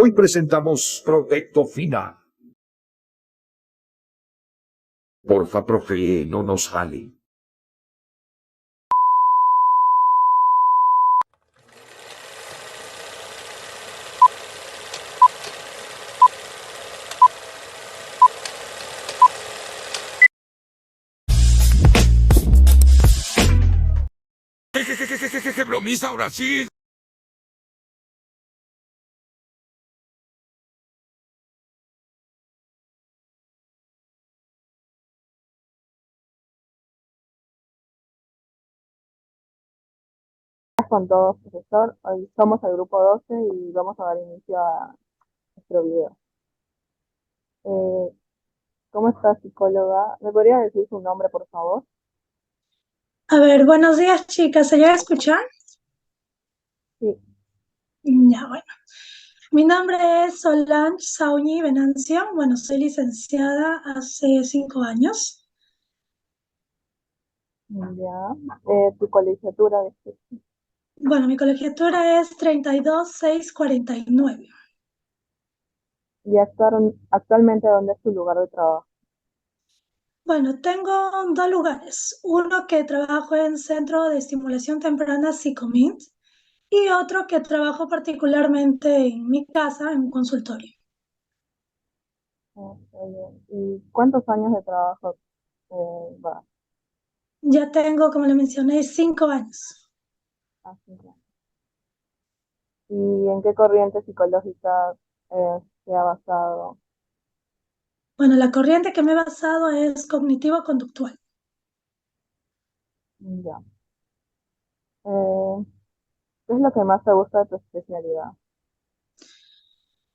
Hoy presentamos Proyecto Final. Porfa, profe, no nos jale. ¿Qué bromista ahora sí? Con todos, profesor. Hoy somos el grupo 12 y vamos a dar inicio a nuestro video. ¿Cómo está, psicóloga? ¿Me podría decir su nombre, por favor? A ver, buenos días, chicas. ¿Se llega a escuchar? Sí. Ya, bueno. Mi nombre es Solange Saúñi Venancio. Bueno, soy licenciada hace 5 años. Ya. ¿Tu colegiatura de qué? Bueno, mi colegiatura es 32649. ¿Y actualmente dónde es tu lugar de trabajo? Bueno, tengo 2 lugares. Uno que trabajo en Centro de Estimulación Temprana Psicomint y otro que trabajo particularmente en mi casa, en un consultorio. Está bien. ¿Y cuántos años de trabajo va? Ya tengo, como le mencioné, 5 años. Ya. ¿Y en qué corriente psicológica se ha basado? Bueno, la corriente que me he basado es cognitivo-conductual. Ya. ¿Qué es lo que más te gusta de tu especialidad?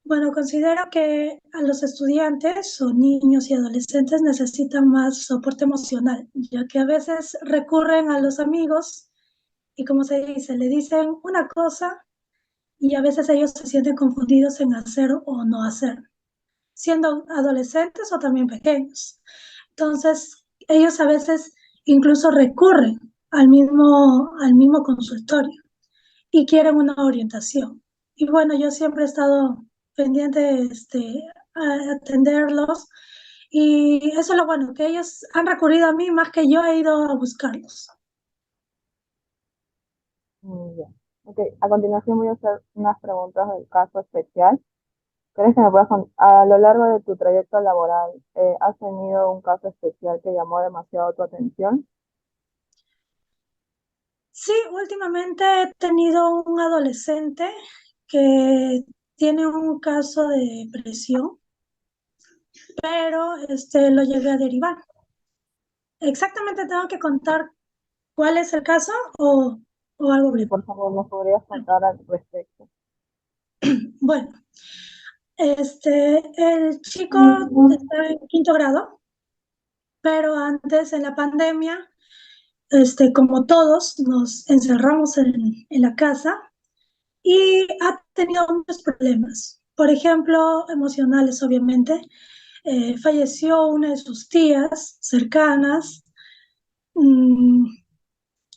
Bueno, considero que a los estudiantes o niños y adolescentes necesitan más soporte emocional, ya que a veces recurren a los amigos y, como se dice, le dicen una cosa y a veces ellos se sienten confundidos en hacer o no hacer, siendo adolescentes o también pequeños. Entonces, ellos a veces incluso recurren al mismo consultorio y quieren una orientación. Y bueno, yo siempre he estado pendiente a atenderlos y eso es lo bueno, que ellos han recurrido a mí más que yo he ido a buscarlos. Ya. Ok, a continuación voy a hacer unas preguntas del caso especial. ¿Crees que me puedas a lo largo de tu trayecto laboral, has tenido un caso especial que llamó demasiado tu atención? Sí, últimamente he tenido un adolescente que tiene un caso de depresión, pero lo llegué a derivar. Exactamente tengo que contar cuál es el caso o algo Sí, breve. por favor, ¿nos podrías contar al respecto? Bueno, el chico está en 5.º grado, pero antes en la pandemia, como todos, nos encerramos en la casa y ha tenido muchos problemas. Por ejemplo, emocionales, obviamente. Falleció una de sus tías cercanas. Mm,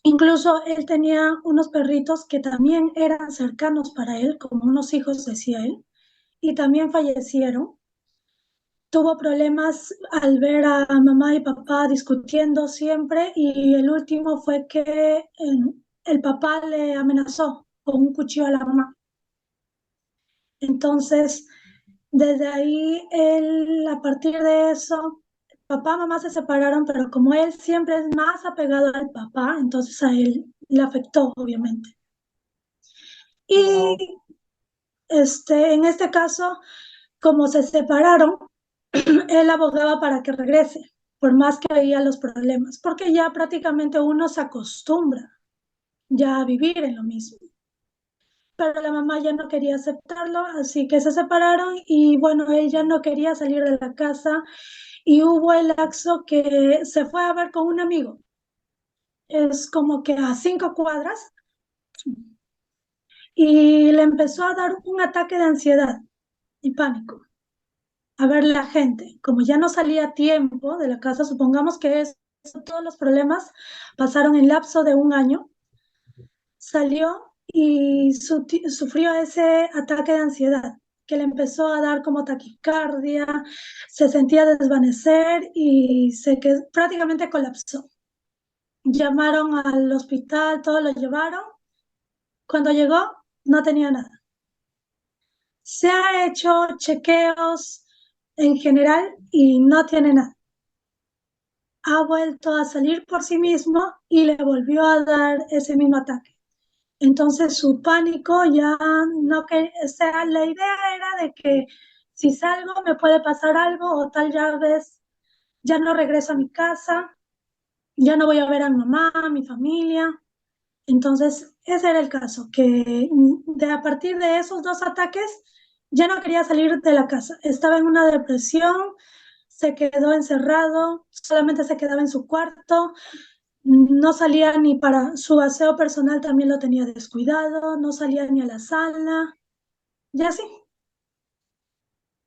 Incluso él tenía unos perritos que también eran cercanos para él, como unos hijos, decía él, y también fallecieron. Tuvo problemas al ver a mamá y papá discutiendo siempre y el último fue que el papá le amenazó con un cuchillo a la mamá. Entonces, desde ahí, él, a partir de eso, papá y mamá se separaron, pero como él siempre es más apegado al papá, entonces a él le afectó, obviamente. No, Y en este caso, como se separaron, él abogaba para que regrese, por más que veía los problemas, porque ya prácticamente uno se acostumbra ya a vivir en lo mismo. Pero la mamá ya no quería aceptarlo, así que se separaron y bueno, él ya no quería salir de la casa y hubo el lapso que se fue a ver con un amigo. Es como que a 5 cuadras y le empezó a dar un ataque de ansiedad y pánico. A ver la gente, como ya no salía a tiempo de la casa, supongamos que todos los problemas pasaron en lapso de un año, salió y sufrió ese ataque de ansiedad. que le empezó a dar como taquicardia, se sentía desvanecer y prácticamente colapsó. Llamaron al hospital, todos lo llevaron. Cuando llegó, no tenía nada. Se ha hecho chequeos en general y no tiene nada. Ha vuelto a salir por sí mismo y le volvió a dar ese mismo ataque. Entonces su pánico ya no que, o sea, la idea era de que si salgo me puede pasar algo o tal ya vez ya no regreso a mi casa, ya no voy a ver a mi mamá, a mi familia. Entonces ese era el caso, que a partir de esos dos ataques ya no quería salir de la casa, estaba en una depresión, se quedó encerrado, solamente se quedaba en su cuarto, no salía ni para su aseo personal, también lo tenía descuidado, no salía ni a la sala, ya sí.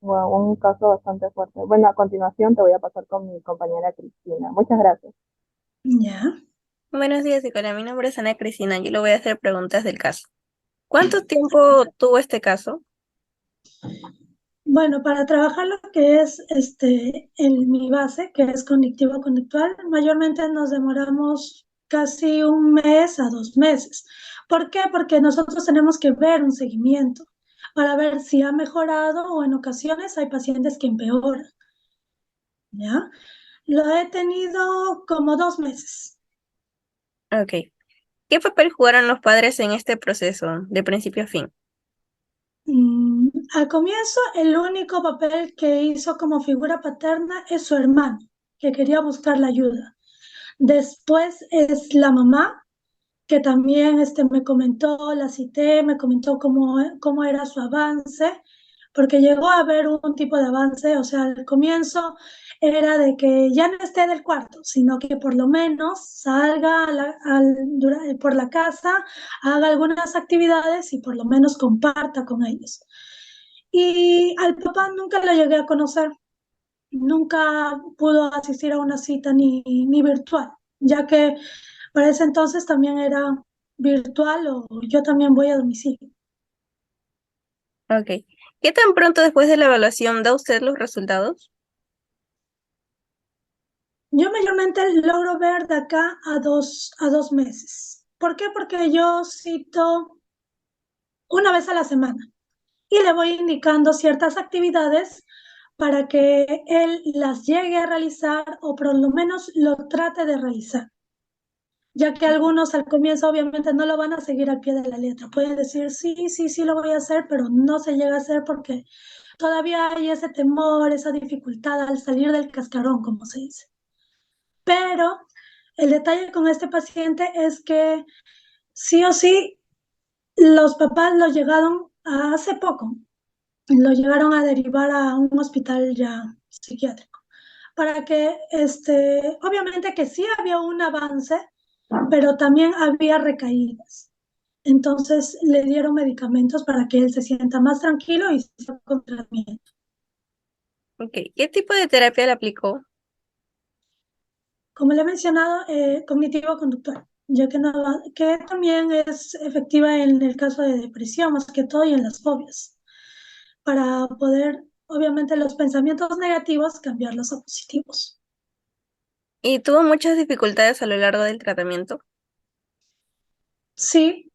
Wow, un caso bastante fuerte. Bueno, a continuación te voy a pasar con mi compañera Cristina. Muchas gracias. Ya. Buenos días, Nicola. Mi nombre es Ana Cristina. Yo le voy a hacer preguntas del caso. ¿Cuánto tiempo tuvo este caso? Bueno, para trabajar lo que es en mi base, que es cognitivo-conductual, mayormente nos demoramos casi 1 mes a 2 meses. ¿Por qué? Porque nosotros tenemos que ver un seguimiento para ver si ha mejorado o en ocasiones hay pacientes que empeoran, ¿ya? Lo he tenido como 2 meses. Ok. ¿Qué papel jugaron los padres en este proceso, de principio a fin? Al comienzo, el único papel que hizo como figura paterna es su hermano, que quería buscar la ayuda. Después es la mamá, que también me comentó, la cité, me comentó cómo era su avance, porque llegó a haber un tipo de avance, o sea, al comienzo era de que ya no esté del cuarto, sino que por lo menos salga por la casa, haga algunas actividades y por lo menos comparta con ellos. Y al papá nunca lo llegué a conocer, nunca pudo asistir a una cita ni virtual, ya que para ese entonces también era virtual o yo también voy a domicilio. Ok. ¿Qué tan pronto después de la evaluación da usted los resultados? Yo mayormente logro ver de acá a dos meses. ¿Por qué? Porque yo cito una vez a la semana y le voy indicando ciertas actividades para que él las llegue a realizar o por lo menos lo trate de realizar. Ya que algunos al comienzo obviamente no lo van a seguir al pie de la letra. Pueden decir, sí, sí, sí lo voy a hacer, pero no se llega a hacer porque todavía hay ese temor, esa dificultad al salir del cascarón, como se dice. Pero el detalle con este paciente es que sí o sí los papás lo llegaron hace poco, lo llegaron a derivar a un hospital ya psiquiátrico, para que, obviamente que sí había un avance, pero también había recaídas. Entonces le dieron medicamentos para que él se sienta más tranquilo y se con tratamiento. Ok. ¿Qué tipo de terapia le aplicó? Como le he mencionado, cognitivo-conductual, ya que también es efectiva en el caso de depresión, más que todo, y en las fobias, para poder, obviamente, los pensamientos negativos cambiarlos a positivos. ¿Y tuvo muchas dificultades a lo largo del tratamiento? Sí,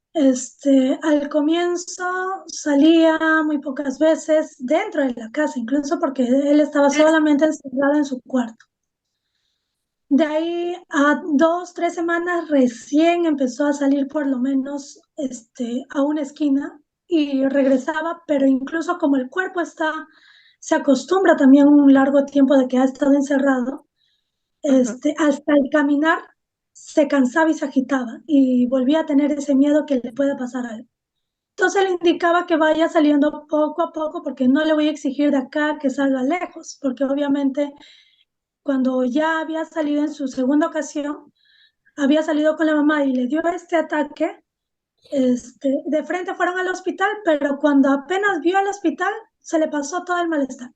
al comienzo salía muy pocas veces dentro de la casa, incluso porque él estaba solamente encerrado en su cuarto. De ahí a 2, 3 semanas recién empezó a salir por lo menos a una esquina y regresaba, pero incluso como el cuerpo se acostumbra también un largo tiempo de que ha estado encerrado, Ujú. hasta el caminar se cansaba y se agitaba y volvía a tener ese miedo que le puede pasar algo. Entonces le indicaba que vaya saliendo poco a poco porque no le voy a exigir de acá que salga lejos, porque obviamente cuando ya había salido en su segunda ocasión, había salido con la mamá y le dio este ataque, de frente fueron al hospital, pero cuando apenas vio al hospital, se le pasó todo el malestar.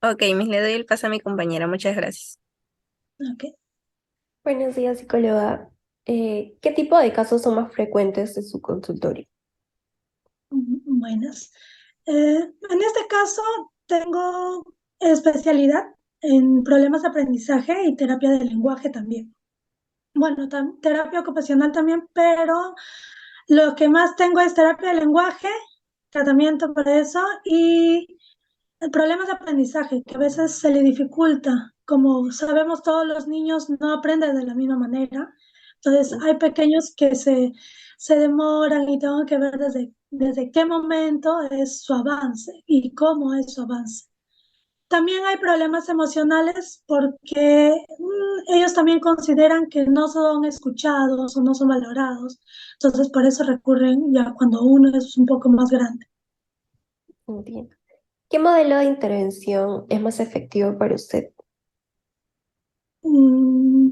Ok, le doy el paso a mi compañera. Muchas gracias. Okay. Buenos días, psicóloga. ¿Qué tipo de casos son más frecuentes en su consultorio? Buenas. En este caso, tengo especialidad en problemas de aprendizaje y terapia del lenguaje también. Bueno, terapia ocupacional también, pero lo que más tengo es terapia del lenguaje, tratamiento para eso y problemas de aprendizaje, que a veces se le dificulta. Como sabemos, todos los niños no aprenden de la misma manera. Entonces, hay pequeños que se demoran y tengo que ver desde qué momento es su avance y cómo es su avance. También hay problemas emocionales porque ellos también consideran que no son escuchados o no son valorados. Entonces, por eso recurren ya cuando uno es un poco más grande. Entiendo. ¿Qué modelo de intervención es más efectivo para usted? Mm,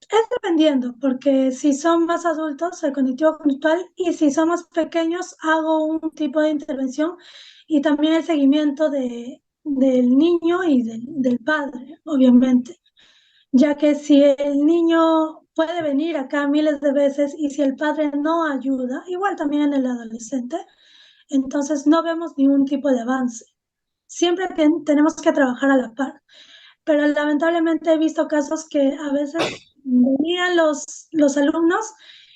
Es dependiendo, porque si son más adultos, el cognitivo conductual, y si son más pequeños, hago un tipo de intervención y también el seguimiento del niño y del padre, obviamente, ya que si el niño puede venir acá miles de veces y si el padre no ayuda, igual también en el adolescente, entonces no vemos ningún tipo de avance. Siempre tenemos que trabajar a la par, pero lamentablemente he visto casos que a veces venían los alumnos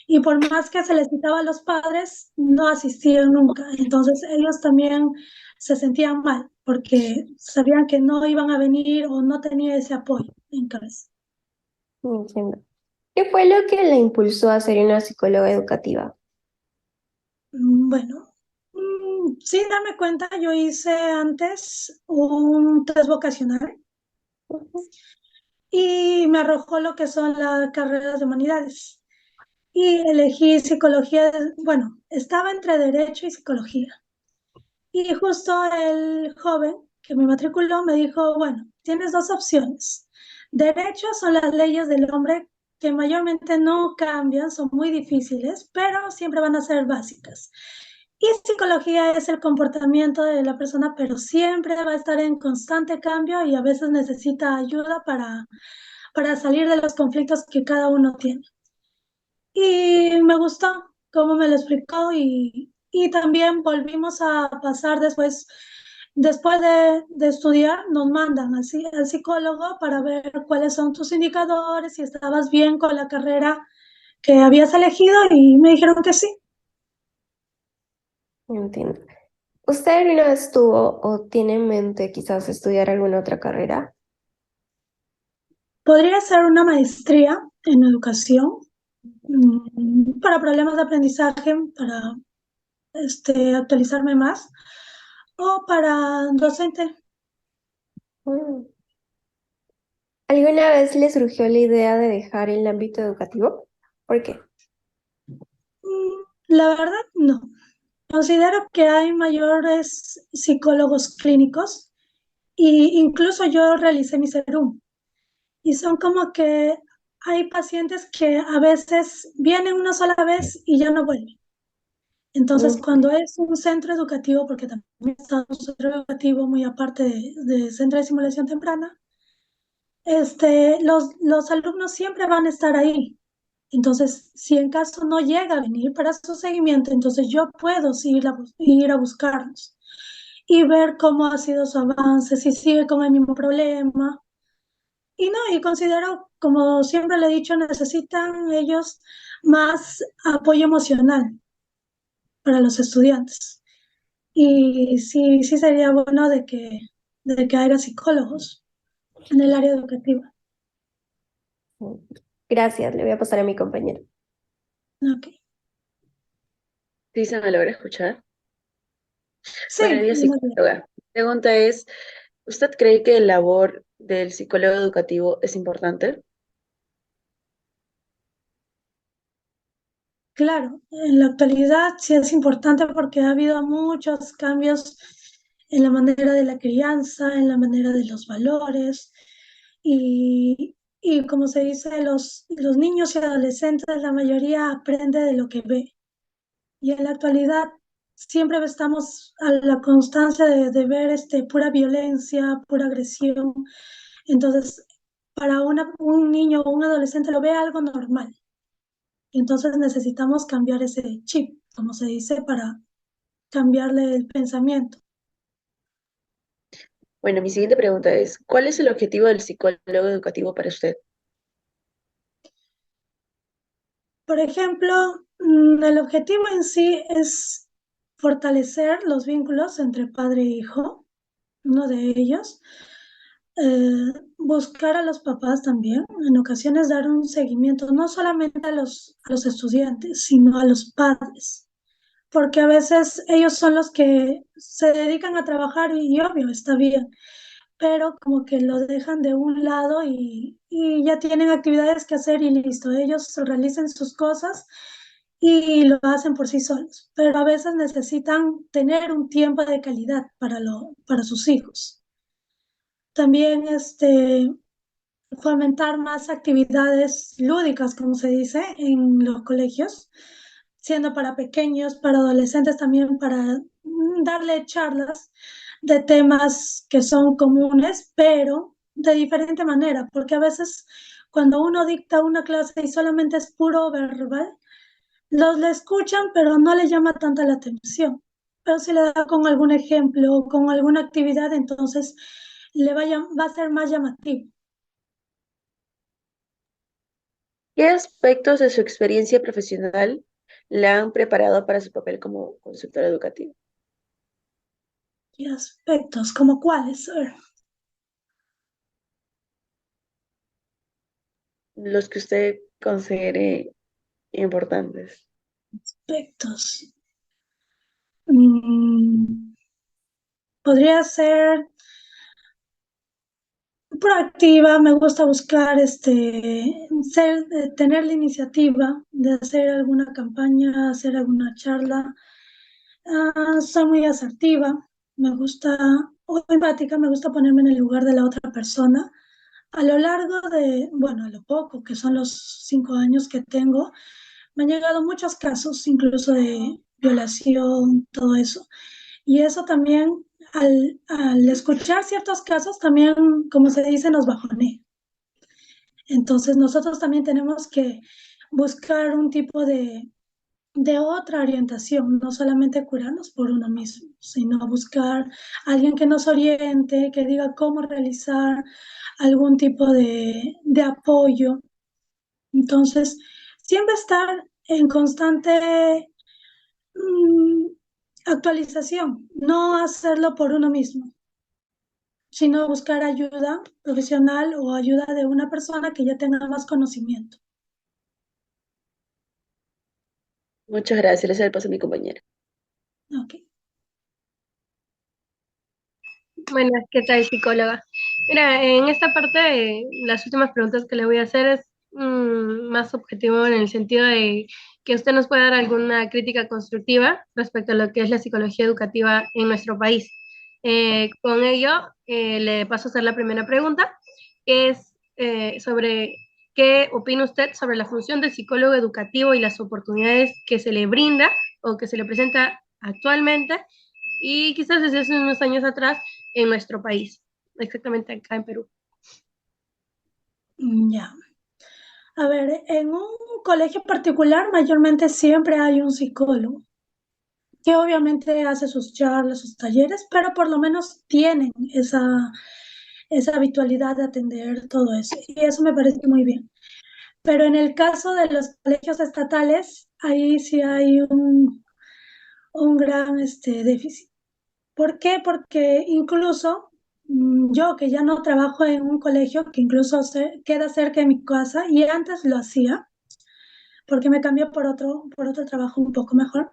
y por más que se les citaba a los padres, no asistían nunca. Entonces ellos también se sentían mal porque sabían que no iban a venir o no tenía ese apoyo en cabeza. Entiendo. ¿Qué fue lo que le impulsó a ser una psicóloga educativa? Bueno, sin darme cuenta, yo hice antes un test vocacional Ujú. y me arrojó lo que son las carreras de humanidades. Y elegí psicología, bueno, estaba entre derecho y psicología. Y justo el joven que me matriculó me dijo, bueno, tienes dos opciones. Derecho son las leyes del hombre que mayormente no cambian, son muy difíciles, pero siempre van a ser básicas. Y psicología es el comportamiento de la persona, pero siempre va a estar en constante cambio y a veces necesita ayuda para salir de los conflictos que cada uno tiene. Y me gustó cómo me lo explicó y también volvimos a pasar después de estudiar, nos mandan así al psicólogo para ver cuáles son tus indicadores, si estabas bien con la carrera que habías elegido y me dijeron que sí. Entiendo. ¿Usted alguna vez tuvo o tiene en mente quizás estudiar alguna otra carrera? Podría ser una maestría en educación para problemas de aprendizaje, para actualizarme más, o para docente. Mm. ¿Alguna vez le surgió la idea de dejar el ámbito educativo? ¿Por qué? La verdad, no. Considero que hay mayores psicólogos clínicos y incluso yo realicé mi serum y son como que hay pacientes que a veces vienen una sola vez y ya no vuelven. Entonces, Mm. cuando es un centro educativo, porque también está un centro educativo muy aparte de centro de simulación temprana, los alumnos siempre van a estar ahí. Entonces, si en caso no llega a venir para su seguimiento, entonces yo puedo ir a buscarlos y ver cómo ha sido su avance, si sigue con el mismo problema. Y no, y considero, como siempre le he dicho, necesitan ellos más apoyo emocional para los estudiantes. Y sí, sí sería bueno de que haya psicólogos en el área educativa. Gracias, le voy a pasar a mi compañero. Ok. Sí, se me logra escuchar. Buenos Sí, días, muy bien. psicóloga. Mi pregunta es, ¿usted cree que la labor del psicólogo educativo es importante? Claro, en la actualidad sí es importante porque ha habido muchos cambios en la manera de la crianza, en la manera de los valores y como se dice, los niños y adolescentes, la mayoría aprende de lo que ve. Y en la actualidad siempre estamos a la constancia de ver pura violencia, pura agresión. Entonces, para un niño o un adolescente lo ve algo normal. Entonces necesitamos cambiar ese chip, como se dice, cambiarle el pensamiento. Bueno, mi siguiente pregunta es, ¿cuál es el objetivo del psicólogo educativo para usted? Por ejemplo, el objetivo en sí es fortalecer los vínculos entre padre e hijo, uno de ellos. Buscar a los papás también, en ocasiones dar un seguimiento, no solamente a los estudiantes, sino a los padres, porque a veces ellos son los que se dedican a trabajar y obvio, está bien, pero como que lo dejan de un lado y ya tienen actividades que hacer y listo, ellos realicen sus cosas y lo hacen por sí solos, pero a veces necesitan tener un tiempo de calidad para sus hijos. También fomentar más actividades lúdicas, como se dice, en los colegios, siendo para pequeños, para adolescentes también, para darle charlas de temas que son comunes, pero de diferente manera, porque a veces cuando uno dicta una clase y solamente es puro verbal, los le escuchan, pero no les llama tanta la atención. Pero si le da con algún ejemplo o con alguna actividad, entonces va a ser más llamativo. ¿Qué aspectos de su experiencia profesional le han preparado para su papel como consultora educativa? ¿Qué aspectos? ¿Como cuáles? A ver, Los que usted considere importantes. aspectos. Mm, podría ser proactiva, me gusta buscar tener la iniciativa de hacer alguna campaña, hacer alguna charla. Soy muy asertiva, me gusta, o empática, me gusta ponerme en el lugar de la otra persona. A lo largo bueno, a lo poco, que son los 5 años que tengo, me han llegado muchos casos, incluso de violación, todo eso. Y eso también, al escuchar ciertos casos, también, como se dice, nos bajonea. Entonces, nosotros también tenemos que buscar un tipo de otra orientación, no solamente curarnos por uno mismo, sino buscar a alguien que nos oriente, que diga cómo realizar algún tipo de apoyo. Entonces, siempre estar en constante mm, actualización, no hacerlo por uno mismo, sino buscar ayuda profesional o ayuda de una persona que ya tenga más conocimiento. Muchas gracias. Les doy el paso a mi compañera. Ok. Buenas, ¿qué tal, psicóloga? Mira, en esta parte, las últimas preguntas que le voy a hacer es más objetivo en el sentido de que usted nos pueda dar alguna crítica constructiva respecto a lo que es la psicología educativa en nuestro país. Con ello, le paso a hacer la primera pregunta, que es sobre qué opina usted sobre la función del psicólogo educativo y las oportunidades que se le brinda o que se le presenta actualmente y quizás desde hace unos años atrás en nuestro país, exactamente acá en Perú. Ya. A ver, en un colegio particular mayormente siempre hay un psicólogo que obviamente hace sus charlas, sus talleres, pero por lo menos tienen esa habitualidad de atender todo eso. Y eso me parece muy bien. Pero en el caso de los colegios estatales, ahí sí hay un gran déficit. ¿Por qué? Porque incluso yo que ya no trabajo en un colegio, que incluso queda cerca de mi casa, y antes lo hacía, porque me cambié por otro trabajo un poco mejor,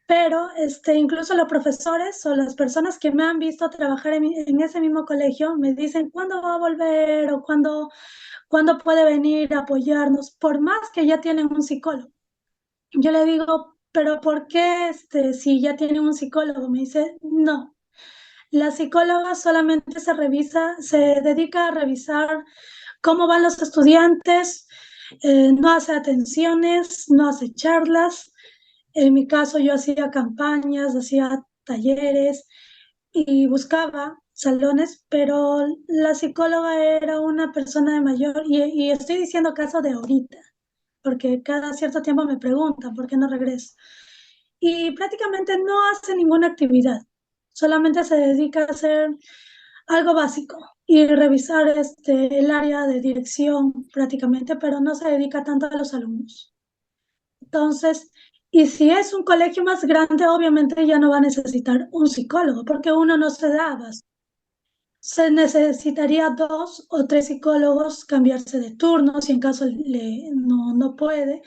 pero incluso los profesores o las personas que me han visto trabajar en ese mismo colegio me dicen cuándo va a volver o cuándo puede venir a apoyarnos, por más que ya tienen un psicólogo. Yo le digo, pero ¿por qué si ya tienen un psicólogo? Me dice, no. La psicóloga solamente se dedica a revisar cómo van los estudiantes, no hace atenciones, no hace charlas. En mi caso yo hacía campañas, hacía talleres y buscaba salones, pero la psicóloga era una persona de mayor, y estoy diciendo caso de ahorita, porque cada cierto tiempo me preguntan por qué no regreso. y prácticamente no hace ninguna actividad, solamente se dedica a hacer algo básico y revisar el área de dirección prácticamente, pero no se dedica tanto a los alumnos. Entonces, y si es un colegio más grande, obviamente ya no va a necesitar un psicólogo, porque uno no se da abasto. Se necesitaría 2 o 3 psicólogos cambiarse de turno si en caso no puede,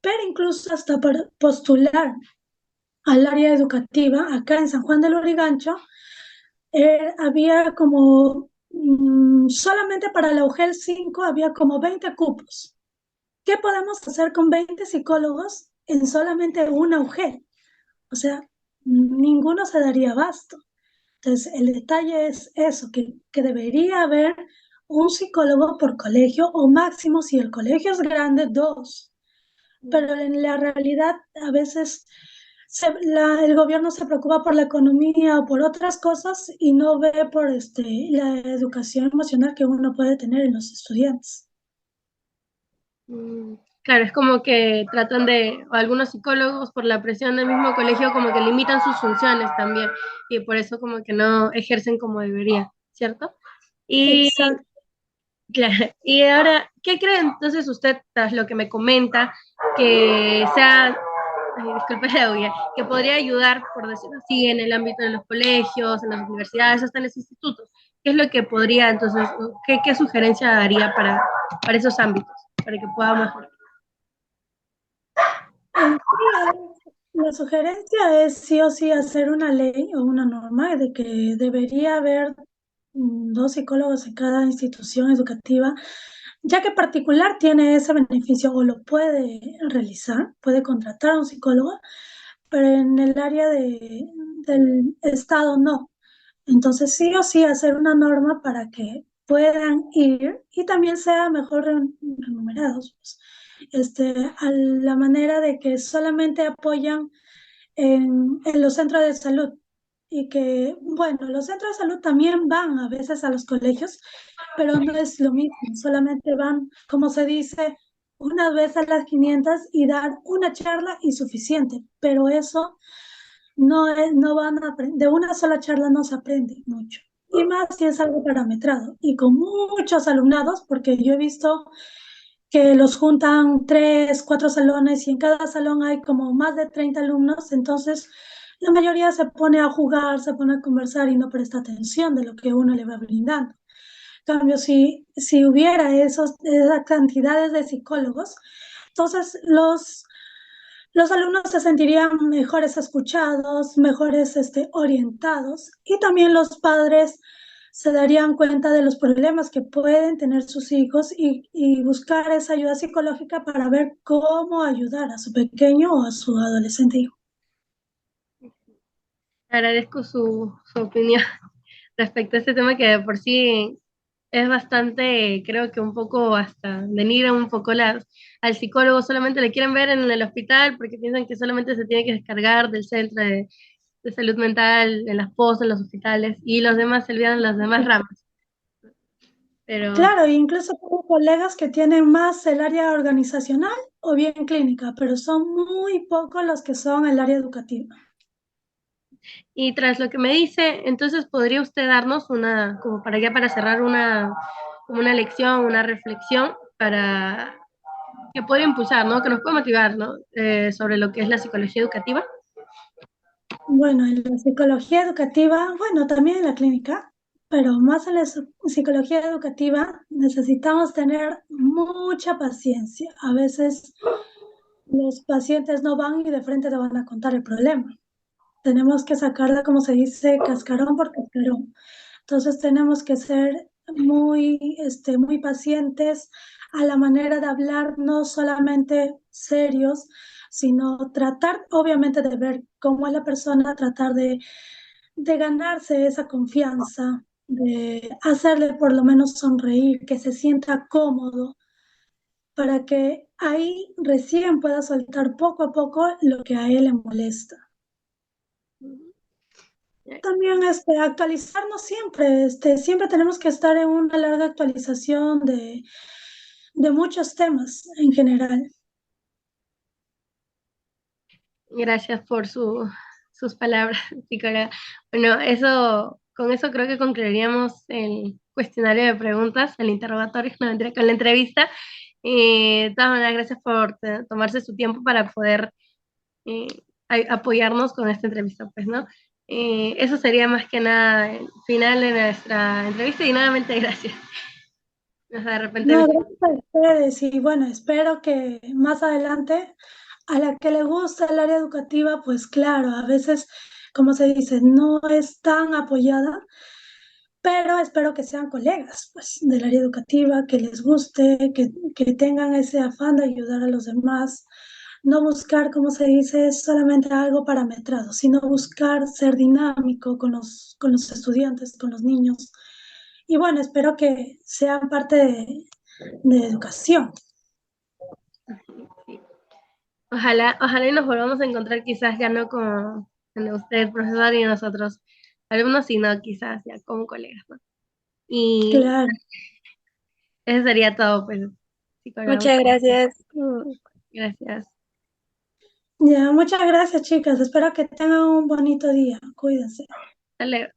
pero incluso hasta para postular al área educativa, acá en San Juan del Lurigancho, había como, solamente para la UGEL 5 había como 20 cupos. ¿Qué podemos hacer con 20 psicólogos en solamente una UGEL? O sea, ninguno se daría abasto. Entonces, el detalle es eso, que debería haber un psicólogo por colegio o máximo, si el colegio es grande, 2. Pero en la realidad a veces el gobierno se preocupa por la economía o por otras cosas y no ve por la educación emocional que uno puede tener en los estudiantes. Claro, es como que tratan de, o algunos psicólogos por la presión del mismo colegio como que limitan sus funciones también y por eso como que no ejercen como debería, ¿cierto? Y Exacto. claro, y ahora, ¿qué cree entonces usted, tras lo que me comenta, que sea, ay, disculpe la bulla, que podría ayudar, por decirlo así, en el ámbito de los colegios, en las universidades, hasta en los institutos? ¿Qué es lo que podría entonces, qué sugerencia daría para esos ámbitos, para que pueda mejorar? En sí, la sugerencia es sí o sí hacer una ley o una norma de que debería haber 2 psicólogos en cada institución educativa, ya que particular tiene ese beneficio o lo puede realizar, puede contratar a un psicólogo, pero en el área del Estado no. Entonces sí o sí hacer una norma para que puedan ir y también sea mejor remunerados, pues, a la manera de que solamente apoyan en los centros de salud y que, bueno, los centros de salud también van a veces a los colegios, pero no es lo mismo, solamente van, como se dice, una vez a las 500 y dar una charla y suficiente, pero eso no van a aprender, de una sola charla no se aprende mucho. Y más si es algo parametrado y con muchos alumnados, porque yo he visto que los juntan 3, 4 salones y en cada salón hay como más de 30 alumnos, entonces la mayoría se pone a jugar, se pone a conversar y no presta atención de lo que uno le va brindando. En cambio, si hubiera esas cantidades de psicólogos, entonces los alumnos se sentirían mejores escuchados, mejores orientados y también los padres se darían cuenta de los problemas que pueden tener sus hijos y buscar esa ayuda psicológica para ver cómo ayudar a su pequeño o a su adolescente hijo. Agradezco su opinión respecto a este tema que de por sí es bastante, creo que un poco hasta denigra un poco al psicólogo, solamente le quieren ver en el hospital porque piensan que solamente se tiene que descargar del centro de salud mental, en las POS, en los hospitales, y los demás se olvidan las demás ramas. Pero Claro, incluso tengo colegas que tienen más el área organizacional o bien clínica, pero son muy pocos los que son el área educativa. y tras lo que me dice, entonces podría usted darnos una, como para ya para cerrar como una lección, una reflexión para que podría impulsar, ¿no? Que nos puede motivar, ¿no? Sobre lo que es la psicología educativa. Bueno, en la psicología educativa, bueno, también en la clínica, pero más en la psicología educativa necesitamos tener mucha paciencia. A veces los pacientes no van y de frente te van a contar el problema. Tenemos que sacarla, como se dice, cascarón por cascarón. Entonces tenemos que ser muy pacientes a la manera de hablar, no solamente serios, sino tratar, obviamente, de ver cómo es la persona, tratar de ganarse esa confianza, de hacerle por lo menos sonreír, que se sienta cómodo, para que ahí recién pueda soltar poco a poco lo que a él le molesta. También actualizarnos siempre, siempre tenemos que estar en una larga actualización de muchos temas en general. Gracias por sus palabras, psicóloga. Bueno, con eso creo que concluiríamos el cuestionario de preguntas, el interrogatorio, no, mentira, con la entrevista. De todas maneras, gracias por tomarse su tiempo para poder eh, apoyarnos con esta entrevista, pues, ¿no? Eso sería más que nada el final de nuestra entrevista y nuevamente gracias. O sea, de repente, No, gracias a ustedes y bueno, espero que más adelante a la que le gusta el área educativa, pues claro, a veces, como se dice, no es tan apoyada, pero espero que sean colegas, pues, del área educativa, que les guste, que tengan ese afán de ayudar a los demás, no buscar, como se dice, solamente algo parametrado, sino buscar ser dinámico con los estudiantes, con los niños. Y bueno, espero que sean parte de educación. ojalá y nos volvamos a encontrar quizás ya no como usted, profesor, y nosotros alumnos, sino quizás ya como colegas, ¿no? Y Claro. eso sería todo, pues, psicóloga. Muchas gracias. Gracias. Ya, muchas gracias, chicas. Espero que tengan un bonito día. Cuídense. Hasta luego.